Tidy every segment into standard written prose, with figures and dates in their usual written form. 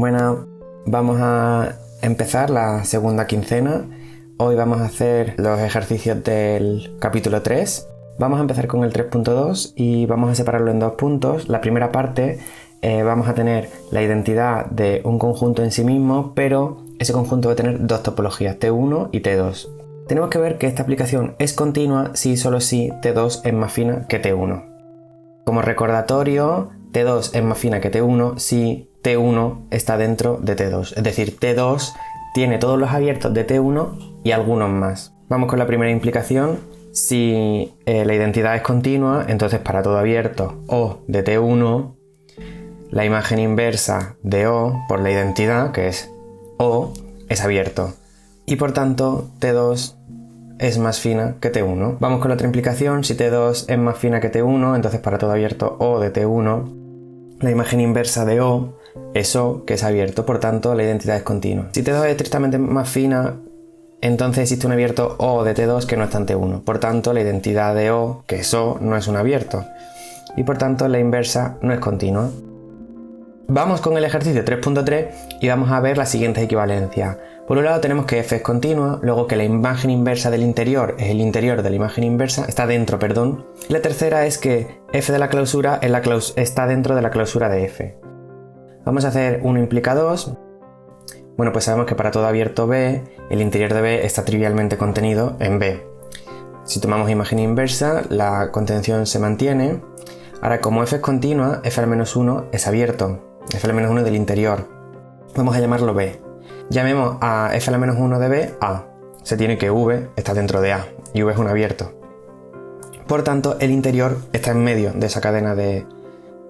Bueno, vamos a empezar la segunda quincena. Hoy vamos a hacer los ejercicios del capítulo 3. Vamos a empezar con el 3.2 y vamos a separarlo en dos puntos. La primera parte vamos a tener la identidad de un conjunto en sí mismo, pero ese conjunto va a tener dos topologías, T1 y T2. Tenemos que ver que esta aplicación es continua si y solo si T2 es más fina que T1. Como recordatorio, T2 es más fina que T1 si T1 está dentro de T2. Es decir, T2 tiene todos los abiertos de T1 y algunos más. Vamos con la primera implicación. Si la identidad es continua, entonces para todo abierto O de T1, la imagen inversa de O por la identidad, que es O, es abierto. Y por tanto, T2 es más fina que T1. Vamos con la otra implicación. Si T2 es más fina que T1, entonces para todo abierto O de T1, la imagen inversa de O es O, que es abierto, por tanto la identidad es continua. Si T2 es estrictamente más fina, entonces existe un abierto O de T2 que no está en T1. Por tanto, la identidad de O, que es O, no es un abierto. Y por tanto, la inversa no es continua. Vamos con el ejercicio 3.3 y vamos a ver las siguientes equivalencias. Por un lado tenemos que f es continua, luego que la imagen inversa del interior es el interior de la imagen inversa, está dentro, perdón. Y la tercera es que f de la clausura está dentro de la clausura de f. Vamos a hacer 1 implica 2. Bueno, pues sabemos que para todo abierto B, el interior de B está trivialmente contenido en B. Si tomamos imagen inversa, la contención se mantiene. Ahora, como f es continua, f al menos 1 es abierto. F al menos 1 del interior. Vamos a llamarlo B. Llamemos a f al menos 1 de B A. Se tiene que V está dentro de A y V es un abierto. Por tanto, el interior está en medio de esa cadena de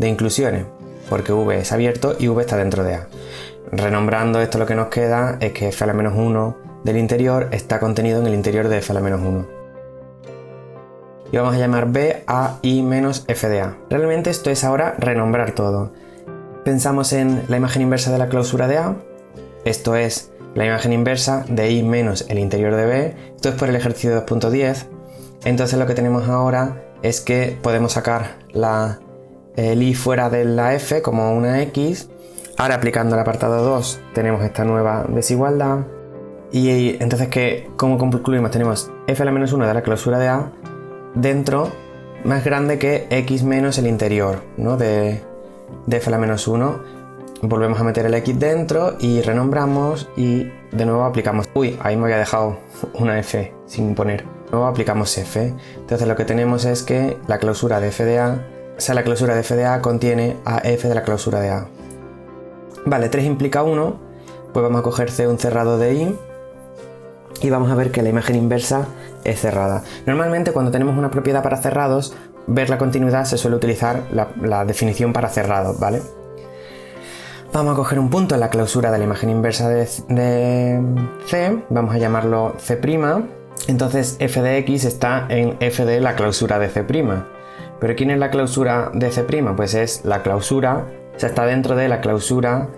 inclusiones, porque V es abierto y V está dentro de A. Renombrando esto, lo que nos queda es que f al menos 1 del interior está contenido en el interior de f al menos 1. Y vamos a llamar B a I menos f de A. Realmente esto es ahora renombrar todo. Pensamos en la imagen inversa de la clausura de A. Esto es la imagen inversa de I menos el interior de B. Esto es por el ejercicio 2.10. Entonces lo que tenemos ahora es que podemos sacar el I fuera de la F como una X. Ahora aplicando el apartado 2 tenemos esta nueva desigualdad. Y entonces, ¿cómo concluimos? Tenemos F a la menos 1 de la clausura de A dentro más grande que X menos el interior, ¿no? de f a la menos 1. Volvemos a meter el X dentro y renombramos y de nuevo aplicamos. Uy, ahí me había dejado una F sin poner. De nuevo aplicamos F. Entonces lo que tenemos es que la clausura de f de A, la clausura de f de A contiene a f de la clausura de A. Vale, 3 implica 1, pues vamos a coger C un cerrado de I y vamos a ver que la imagen inversa es cerrada. Normalmente cuando tenemos una propiedad para cerrados, ver la continuidad se suele utilizar la definición para cerrados, ¿vale? Vamos a coger un punto en la clausura de la imagen inversa de C, vamos a llamarlo C', entonces f de X está en f de la clausura de C'. ¿Pero quién es la clausura de C'? Pues es la clausura, o sea, está dentro de la clausura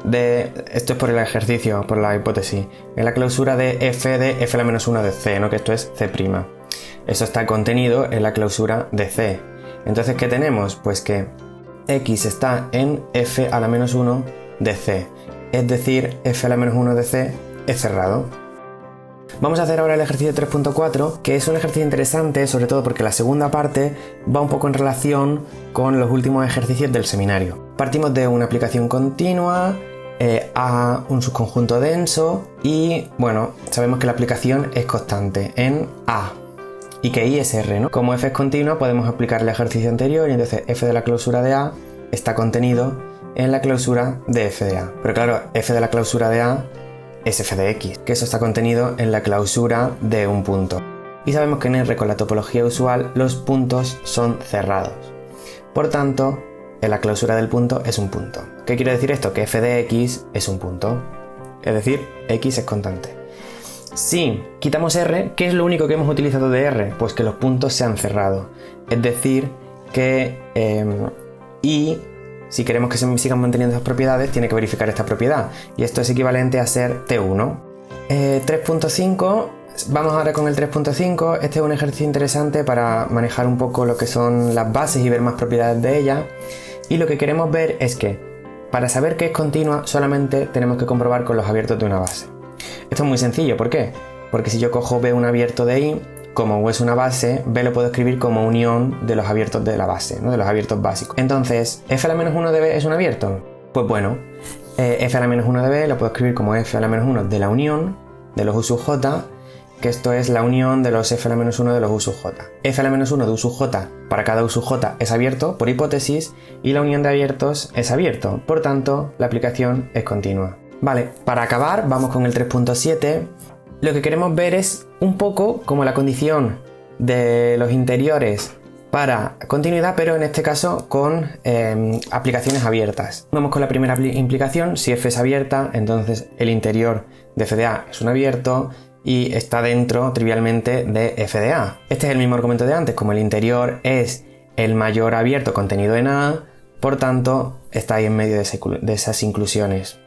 de... Esto es por el ejercicio, por la hipótesis. En la clausura de f a la menos 1 de C, ¿no? Que esto es C'. Eso está contenido en la clausura de C. Entonces, ¿qué tenemos? Pues que X está en f a la menos 1 de C. Es decir, f a la menos 1 de C es cerrado. Vamos a hacer ahora el ejercicio 3.4, que es un ejercicio interesante, sobre todo porque la segunda parte va un poco en relación con los últimos ejercicios del seminario. Partimos de una aplicación continua a un subconjunto denso y, bueno, sabemos que la aplicación es constante en A y que I es R, ¿no? Como f es continua, podemos aplicar el ejercicio anterior y entonces f de la clausura de A está contenido en la clausura de f de A. Pero claro, f de la clausura de A es f de X, que eso está contenido en la clausura de un punto. Y sabemos que en R con la topología usual los puntos son cerrados. Por tanto, en la clausura del punto es un punto. ¿Qué quiere decir esto? Que f de X es un punto. Es decir, X es constante. Si quitamos R, ¿qué es lo único que hemos utilizado de R? Pues que los puntos se han cerrado. Es decir, que I, si queremos que se sigan manteniendo esas propiedades, tiene que verificar esta propiedad. Y esto es equivalente a ser T1. 3.5, vamos ahora con el 3.5. Este es un ejercicio interesante para manejar un poco lo que son las bases y ver más propiedades de ellas. Y lo que queremos ver es que Para saber que es continua solamente tenemos que comprobar con los abiertos de una base. Esto es muy sencillo, ¿por qué? Porque si yo cojo B un abierto de I, como U es una base, B lo puedo escribir como unión de los abiertos de la base, ¿no? De los abiertos básicos. Entonces, ¿F a la menos 1 de B es un abierto? Pues bueno, F a la menos 1 de B lo puedo escribir como F a la menos 1 de la unión de los U sub J, que esto es la unión de los F a la menos 1 de los U sub J. F a la menos 1 de U sub J para cada U sub J es abierto, por hipótesis, y la unión de abiertos es abierto, por tanto, la aplicación es continua. Vale, para acabar, vamos con el 3.7. Lo que queremos ver es un poco como la condición de los interiores para continuidad, pero en este caso con aplicaciones abiertas. Vamos con la primera implicación. Si F es abierta, entonces el interior de F de A es un abierto y está dentro trivialmente de F de A. Este es el mismo argumento de antes, como el interior es el mayor abierto contenido en A, por tanto está ahí en medio de esas inclusiones.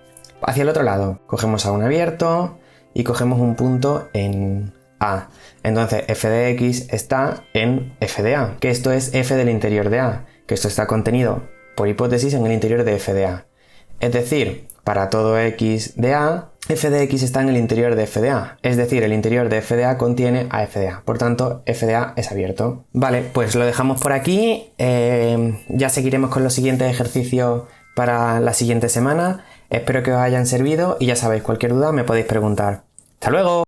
Hacia el otro lado, cogemos a un abierto y cogemos un punto en A. Entonces f de x está en f de A, que esto es f del interior de A, que esto está contenido por hipótesis en el interior de f de A. Es decir, para todo x de A, f de x está en el interior de f de A. Es decir, el interior de f de A contiene a f de A. Por tanto, f de A es abierto. Vale, pues lo dejamos por aquí. Ya seguiremos con los siguientes ejercicios para la siguiente semana. Espero que os hayan servido y ya sabéis, cualquier duda me podéis preguntar. ¡Hasta luego!